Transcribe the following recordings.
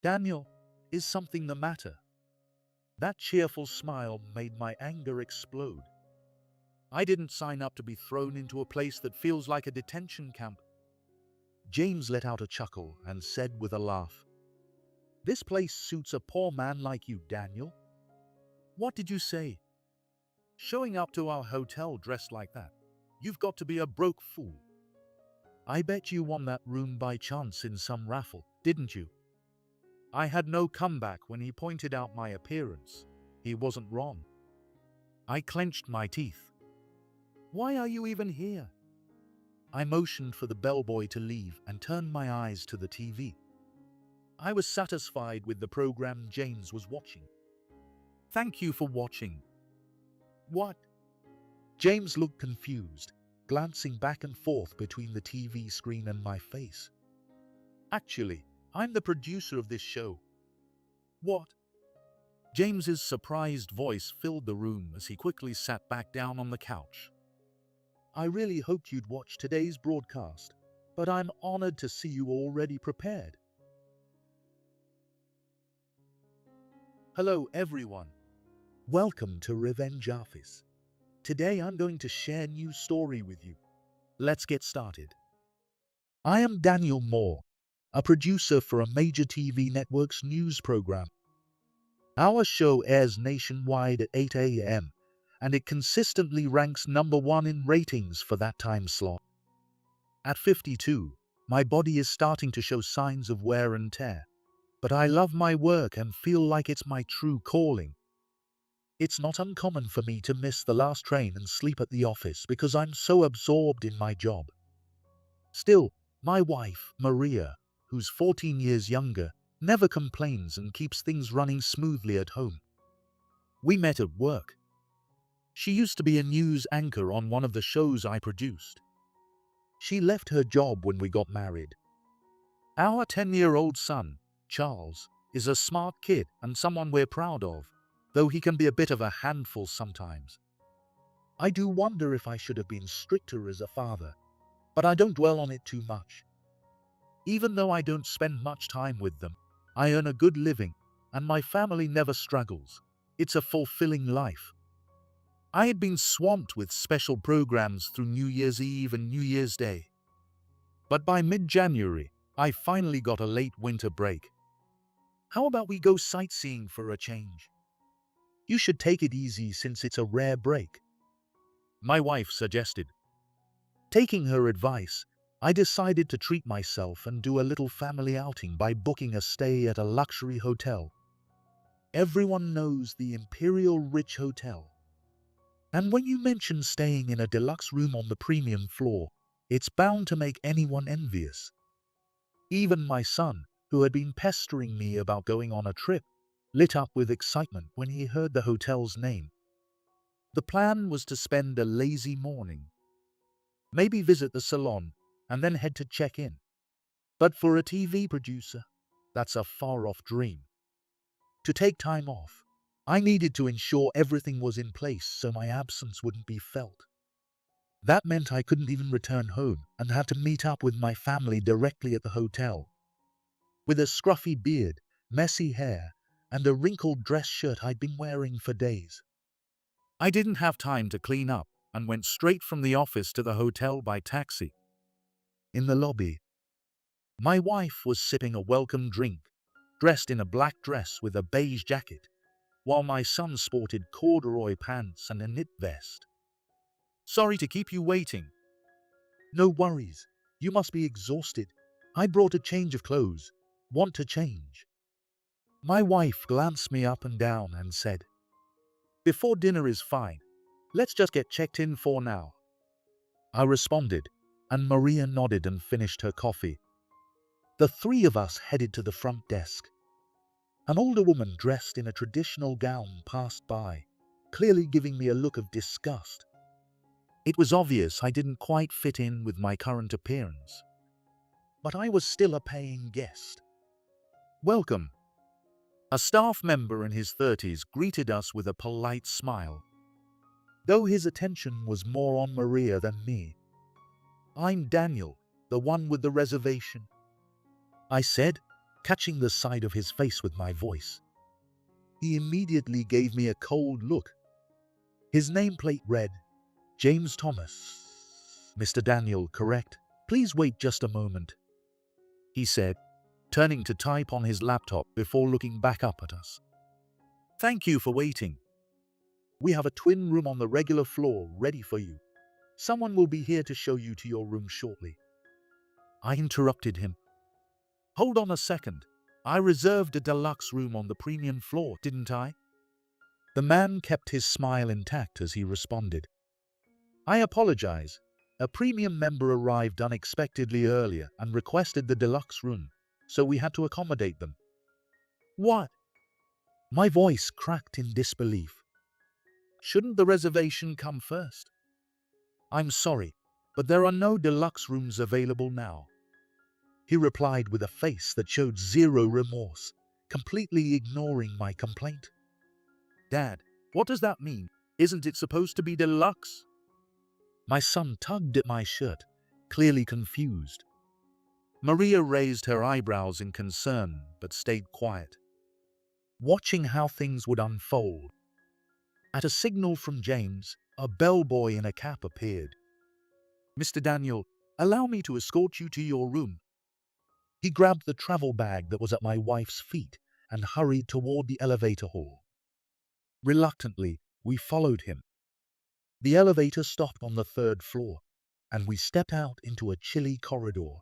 Daniel, is something the matter? That cheerful smile made my anger explode. I didn't sign up to be thrown into a place that feels like a detention camp. James let out a chuckle and said with a laugh, "This place suits a poor man like you, Daniel." "What did you say?" "Showing up to our hotel dressed like that. You've got to be a broke fool." "I bet you won that room by chance in some raffle, didn't you?" I had no comeback when he pointed out my appearance. He wasn't wrong. I clenched my teeth. "Why are you even here?" I motioned for the bellboy to leave and turned my eyes to the TV. I was satisfied with the program James was watching. "Thank you for watching." "What?" James looked confused, glancing back and forth between the TV screen and my face. "Actually, I'm the producer of this show." "What?" James's surprised voice filled the room as he quickly sat back down on the couch. "I really hoped you'd watch today's broadcast, but I'm honored to see you already prepared." Hello everyone. Welcome to Revenge Office. Today I'm going to share a new story with you. Let's get started. I am Daniel Moore, a producer for a major TV network's news program. Our show airs nationwide at 8 a.m., and it consistently ranks number 1 in ratings for that time slot. At 52, my body is starting to show signs of wear and tear, but I love my work and feel like it's my true calling. It's not uncommon for me to miss the last train and sleep at the office because I'm so absorbed in my job. Still, my wife, Maria, who's 14 years younger, never complains and keeps things running smoothly at home. We met at work. She used to be a news anchor on one of the shows I produced. She left her job when we got married. Our 10-year-old son, Charles, is a smart kid and someone we're proud of, though he can be a bit of a handful sometimes. I do wonder if I should have been stricter as a father, but I don't dwell on it too much. Even though I don't spend much time with them, I earn a good living, and my family never struggles. It's a fulfilling life. I had been swamped with special programs through New Year's Eve and New Year's Day. But by mid-January, I finally got a late winter break. "How about we go sightseeing for a change? You should take it easy since it's a rare break," my wife suggested. Taking her advice, I decided to treat myself and do a little family outing by booking a stay at a luxury hotel. Everyone knows the Imperial Rich Hotel. And when you mention staying in a deluxe room on the premium floor, it's bound to make anyone envious. Even my son, who had been pestering me about going on a trip, lit up with excitement when he heard the hotel's name. The plan was to spend a lazy morning, maybe visit the salon, and then head to check-in. But for a TV producer, that's a far-off dream. To take time off, I needed to ensure everything was in place so my absence wouldn't be felt. That meant I couldn't even return home and had to meet up with my family directly at the hotel. With a scruffy beard, messy hair, and a wrinkled dress shirt I'd been wearing for days, I didn't have time to clean up and went straight from the office to the hotel by taxi. In the lobby, my wife was sipping a welcome drink, dressed in a black dress with a beige jacket, while my son sported corduroy pants and a knit vest. "Sorry to keep you waiting." "No worries. You must be exhausted. I brought a change of clothes. Want to change?" My wife glanced me up and down and said, "Before dinner is fine. Let's just get checked in for now." I responded, and Maria nodded and finished her coffee. The three of us headed to the front desk. An older woman dressed in a traditional gown passed by, clearly giving me a look of disgust. It was obvious I didn't quite fit in with my current appearance. But I was still a paying guest. "Welcome." A staff member in his 30s greeted us with a polite smile, though his attention was more on Maria than me. "I'm Daniel, the one with the reservation," I said, catching the side of his face with my voice. He immediately gave me a cold look. His nameplate read, James Thomas. Mr. Daniel, correct? Please wait just a moment, he said, turning to type on his laptop before looking back up at us. Thank you for waiting. We have a twin room on the regular floor ready for you. Someone will be here to show you to your room shortly. I interrupted him. Hold on a second. I reserved a deluxe room on the premium floor, didn't I? The man kept his smile intact as he responded. I apologize. A premium member arrived unexpectedly earlier and requested the deluxe room, so we had to accommodate them. What? My voice cracked in disbelief. Shouldn't the reservation come first? I'm sorry, but there are no deluxe rooms available now, he replied with a face that showed zero remorse, completely ignoring my complaint. Dad, what does that mean? Isn't it supposed to be deluxe? My son tugged at my shirt, clearly confused. Maria raised her eyebrows in concern but stayed quiet, watching how things would unfold. At a signal from James, a bellboy in a cap appeared. Mr. Daniel, allow me to escort you to your room. He grabbed the travel bag that was at my wife's feet and hurried toward the elevator hall. Reluctantly, we followed him. The elevator stopped on the 3rd floor, and we stepped out into a chilly corridor.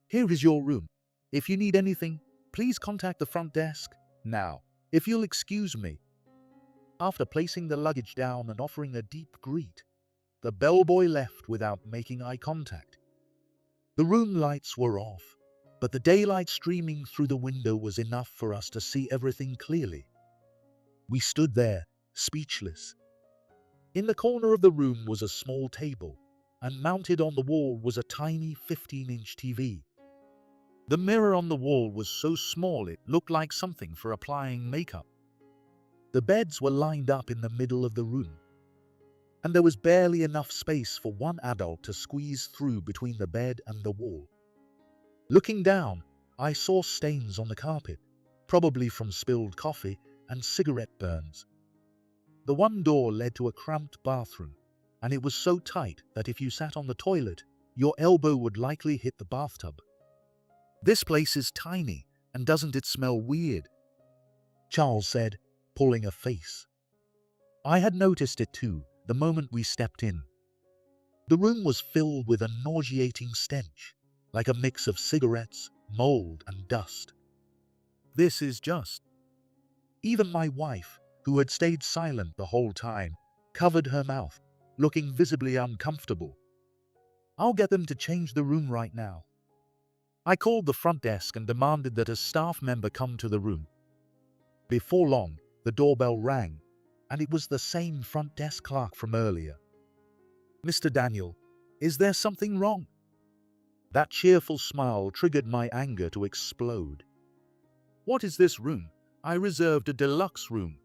Here is your room. If you need anything, please contact the front desk. Now, if you'll excuse me. After placing the luggage down and offering a deep greet, the bellboy left without making eye contact. The room lights were off, but the daylight streaming through the window was enough for us to see everything clearly. We stood there, speechless. In the corner of the room was a small table, and mounted on the wall was a tiny 15-inch TV. The mirror on the wall was so small it looked like something for applying makeup. The beds were lined up in the middle of the room, and there was barely enough space for one adult to squeeze through between the bed and the wall. Looking down, I saw stains on the carpet, probably from spilled coffee and cigarette burns. The one door led to a cramped bathroom, and it was so tight that if you sat on the toilet, your elbow would likely hit the bathtub. This place is tiny, and doesn't it smell weird? Charles said, pulling a face. I had noticed it too, the moment we stepped in. The room was filled with a nauseating stench, like a mix of cigarettes, mold, and dust. This is just... Even my wife, who had stayed silent the whole time, covered her mouth, looking visibly uncomfortable. I'll get them to change the room right now. I called the front desk and demanded that a staff member come to the room. Before long, the doorbell rang, and it was the same front desk clerk from earlier. Mr. Daniel, is there something wrong? That cheerful smile triggered my anger to explode. What is this room? I reserved a deluxe room.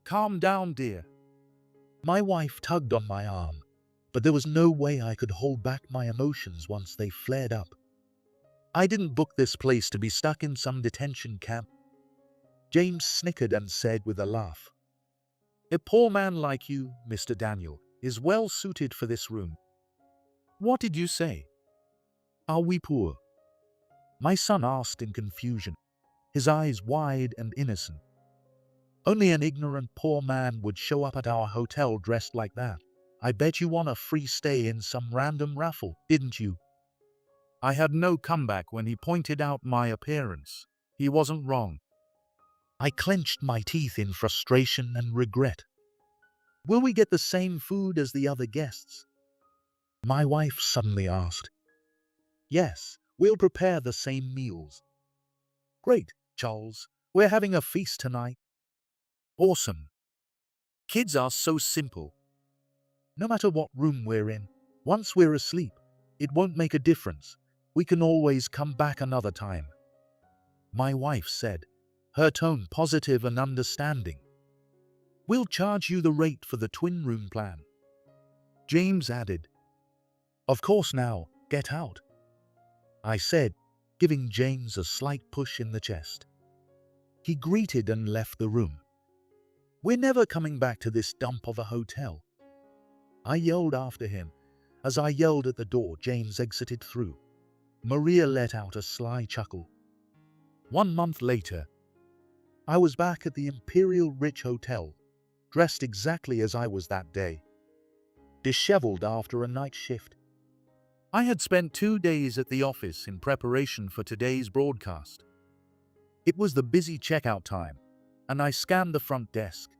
Calm down, dear. My wife tugged on my arm, but there was no way I could hold back my emotions once they flared up. I didn't book this place to be stuck in some detention camp. James snickered and said with a laugh, a poor man like you, Mr. Daniel, is well suited for this room. What did you say? Are we poor? My son asked in confusion, his eyes wide and innocent. Only an ignorant poor man would show up at our hotel dressed like that. I bet you won a free stay in some random raffle, didn't you? I had no comeback when he pointed out my appearance. He wasn't wrong. I clenched my teeth in frustration and regret. Will we get the same food as the other guests? My wife suddenly asked. Yes, we'll prepare the same meals. Great, Charles. We're having a feast tonight. Awesome. Kids are so simple. No matter what room we're in, once we're asleep, it won't make a difference. We can always come back another time. My wife said, her tone positive and understanding. We'll charge you the rate for the twin room plan. James added. Of course now, get out. I said, giving James a slight push in the chest. He greeted and left the room. "We're never coming back to this dump of a hotel," I yelled after him. As I yelled at the door, James exited through. Maria let out a sly chuckle. 1 month later, I was back at the Imperial Rich Hotel, dressed exactly as I was that day, disheveled after a night shift. I had spent 2 days at the office in preparation for today's broadcast. It was the busy checkout time, and I scanned the front desk.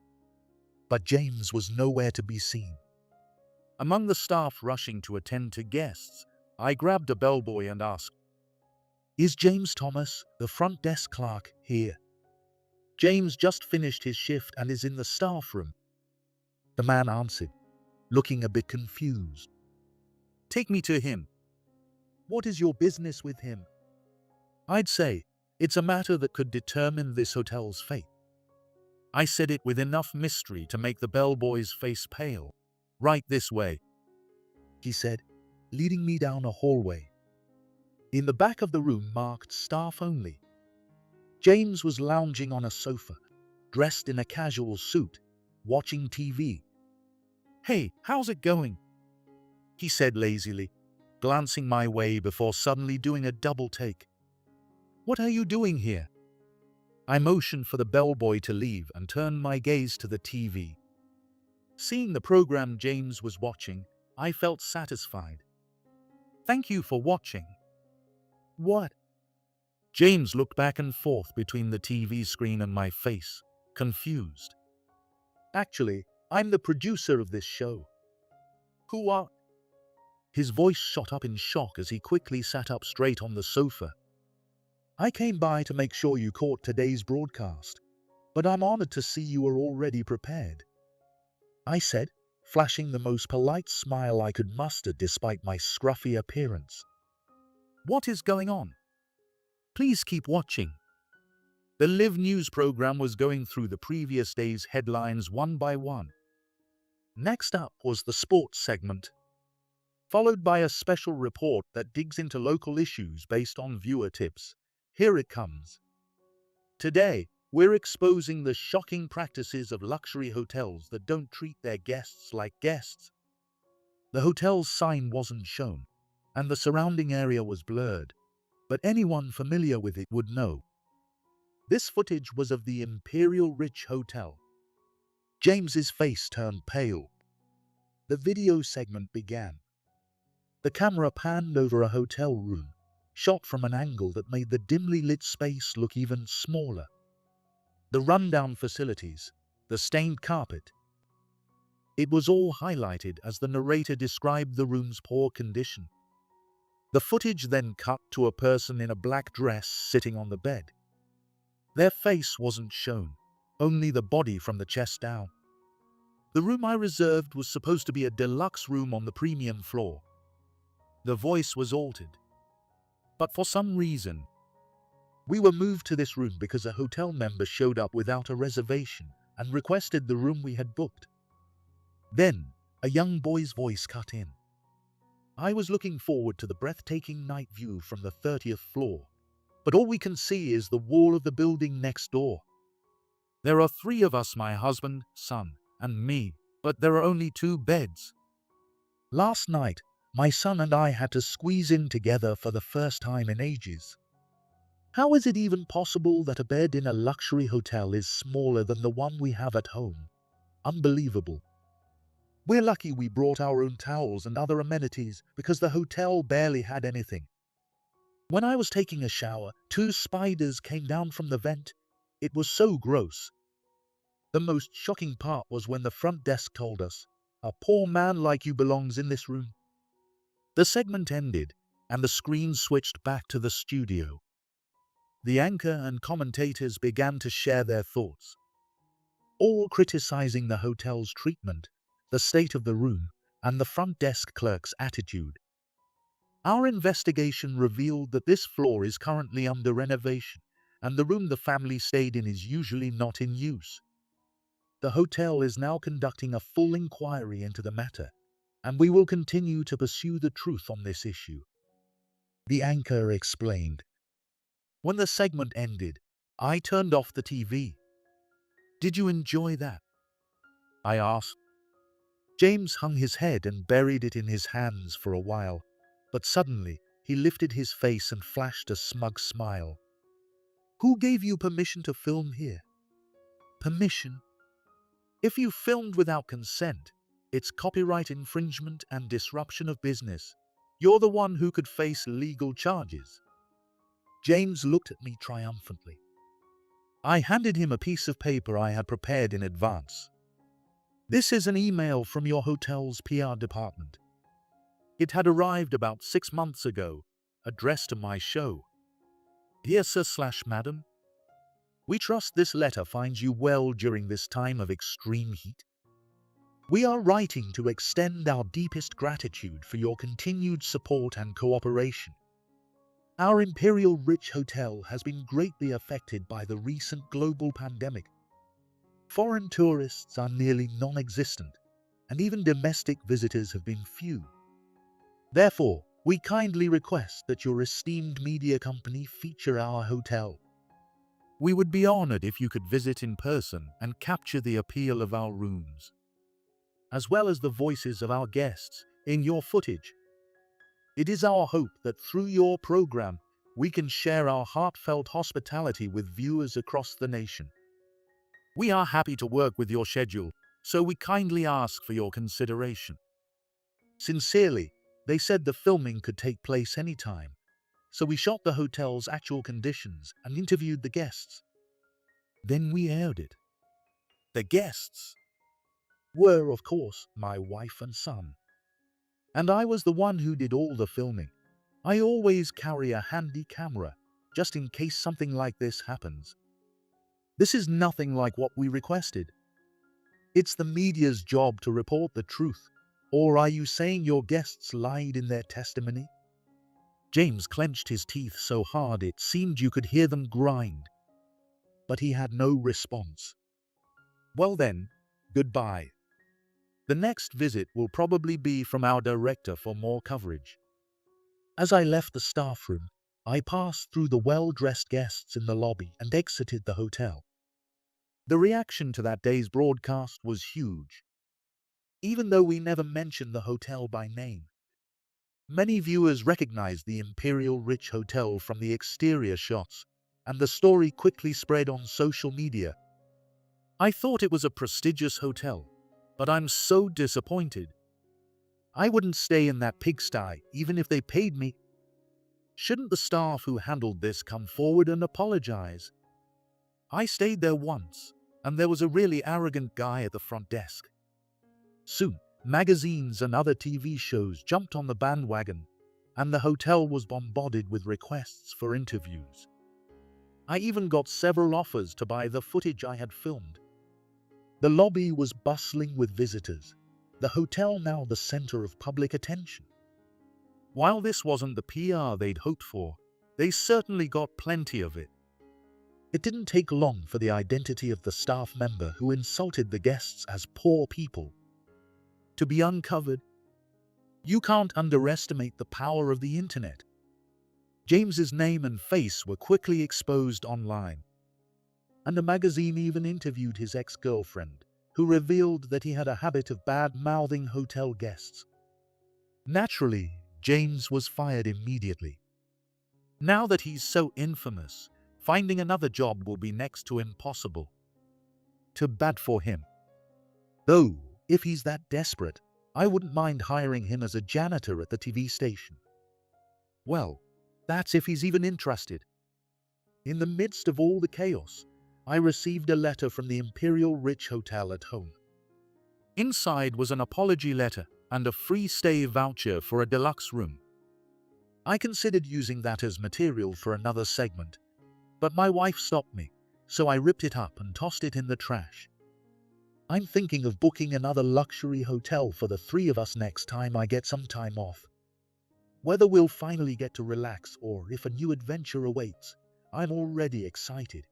But James was nowhere to be seen. Among the staff rushing to attend to guests, I grabbed a bellboy and asked, "Is James Thomas, the front desk clerk, here?" "James just finished his shift and is in the staff room," the man answered, looking a bit confused. "Take me to him." "What is your business with him?" I'd say, "It's a matter that could determine this hotel's fate." I said it with enough mystery to make the bellboy's face pale. "Right this way," he said, leading me down a hallway. In the back of the room marked "Staff Only," James was lounging on a sofa, dressed in a casual suit, watching TV. "Hey, how's it going?" he said lazily, glancing my way before suddenly doing a double take. "What are you doing here?" I motioned for the bellboy to leave and turned my gaze to the TV. Seeing the program James was watching, I felt satisfied. "Thank you for watching." "What?" James looked back and forth between the TV screen and my face, confused. "Actually, I'm the producer of this show." "Who are—" His voice shot up in shock as he quickly sat up straight on the sofa. "I came by to make sure you caught today's broadcast, but I'm honored to see you are already prepared," I said, flashing the most polite smile I could muster despite my scruffy appearance. "What is going on? Please keep watching." The live news program was going through the previous day's headlines one by one. Next up was the sports segment, followed by a special report that digs into local issues based on viewer tips. Here it comes. Today, we're exposing the shocking practices of luxury hotels that don't treat their guests like guests. The hotel's sign wasn't shown, and the surrounding area was blurred, but anyone familiar with it would know. This footage was of the Imperial Rich Hotel. James's face turned pale. The video segment began. The camera panned over a hotel room, shot from an angle that made the dimly lit space look even smaller. The rundown facilities, the stained carpet. It was all highlighted as the narrator described the room's poor condition. The footage then cut to a person in a black dress sitting on the bed. Their face wasn't shown, only the body from the chest down. The room I reserved was supposed to be a deluxe room on the premium floor. The voice was altered. But for some reason, we were moved to this room because a hotel member showed up without a reservation and requested the room we had booked. Then, a young boy's voice cut in. I was looking forward to the breathtaking night view from the 30th floor, but all we can see is the wall of the building next door. There are 3 of us, my husband, son, and me, but there are only 2 beds. Last night, my son and I had to squeeze in together for the first time in ages. How is it even possible that a bed in a luxury hotel is smaller than the one we have at home? Unbelievable. We're lucky we brought our own towels and other amenities because the hotel barely had anything. When I was taking a shower, 2 spiders came down from the vent. It was so gross. The most shocking part was when the front desk told us, "A poor man like you belongs in this room." The segment ended, and the screen switched back to the studio. The anchor and commentators began to share their thoughts, all criticizing the hotel's treatment, the state of the room, and the front desk clerk's attitude. Our investigation revealed that this floor is currently under renovation, and the room the family stayed in is usually not in use. The hotel is now conducting a full inquiry into the matter, and we will continue to pursue the truth on this issue," the anchor explained. When the segment ended, I turned off the TV. "Did you enjoy that?" I asked. James hung his head and buried it in his hands for a while, but suddenly he lifted his face and flashed a smug smile. "Who gave you permission to film here?" "Permission? If you filmed without consent, it's copyright infringement and disruption of business. You're the one who could face legal charges." James looked at me triumphantly. I handed him a piece of paper I had prepared in advance. "This is an email from your hotel's PR department. It had arrived about 6 months ago, addressed to my show. Dear Sir/Madam, we trust this letter finds you well during this time of extreme heat. We are writing to extend our deepest gratitude for your continued support and cooperation. Our Imperial Rich Hotel has been greatly affected by the recent global pandemic. Foreign tourists are nearly non-existent, and even domestic visitors have been few. Therefore, we kindly request that your esteemed media company feature our hotel. We would be honored if you could visit in person and capture the appeal of our rooms, as well as the voices of our guests, in your footage. It is our hope that through your program, we can share our heartfelt hospitality with viewers across the nation. We are happy to work with your schedule, so we kindly ask for your consideration. Sincerely," they said the filming could take place anytime, so we shot the hotel's actual conditions and interviewed the guests. Then we aired it. The guests were, of course, my wife and son. And I was the one who did all the filming. I always carry a handy camera, just in case something like this happens. This is nothing like what we requested. It's the media's job to report the truth. Or are you saying your guests lied in their testimony?" James clenched his teeth so hard it seemed you could hear them grind. But he had no response. "Well then, goodbye. The next visit will probably be from our director for more coverage." As I left the staff room, I passed through the well-dressed guests in the lobby and exited the hotel. The reaction to that day's broadcast was huge. Even though we never mentioned the hotel by name, many viewers recognized the Imperial Rich Hotel from the exterior shots, and the story quickly spread on social media. I thought it was a prestigious hotel, but I'm so disappointed. I wouldn't stay in that pigsty even if they paid me. Shouldn't the staff who handled this come forward and apologize? I stayed there once, and there was a really arrogant guy at the front desk. Soon, magazines and other TV shows jumped on the bandwagon, and the hotel was bombarded with requests for interviews. I even got several offers to buy the footage I had filmed. The lobby was bustling with visitors, the hotel now the center of public attention. While this wasn't the PR they'd hoped for, they certainly got plenty of it. It didn't take long for the identity of the staff member who insulted the guests as poor people to be uncovered. You can't underestimate the power of the internet. James's name and face were quickly exposed online, and a magazine even interviewed his ex-girlfriend, who revealed that he had a habit of bad-mouthing hotel guests. Naturally, James was fired immediately. Now that he's so infamous, finding another job will be next to impossible. Too bad for him. Though, if he's that desperate, I wouldn't mind hiring him as a janitor at the TV station. Well, that's if he's even interested. In the midst of all the chaos, I received a letter from the Imperial Rich Hotel at home. Inside was an apology letter and a free stay voucher for a deluxe room. I considered using that as material for another segment, but my wife stopped me, so I ripped it up and tossed it in the trash. I'm thinking of booking another luxury hotel for the three of us next time I get some time off. Whether we'll finally get to relax or if a new adventure awaits, I'm already excited.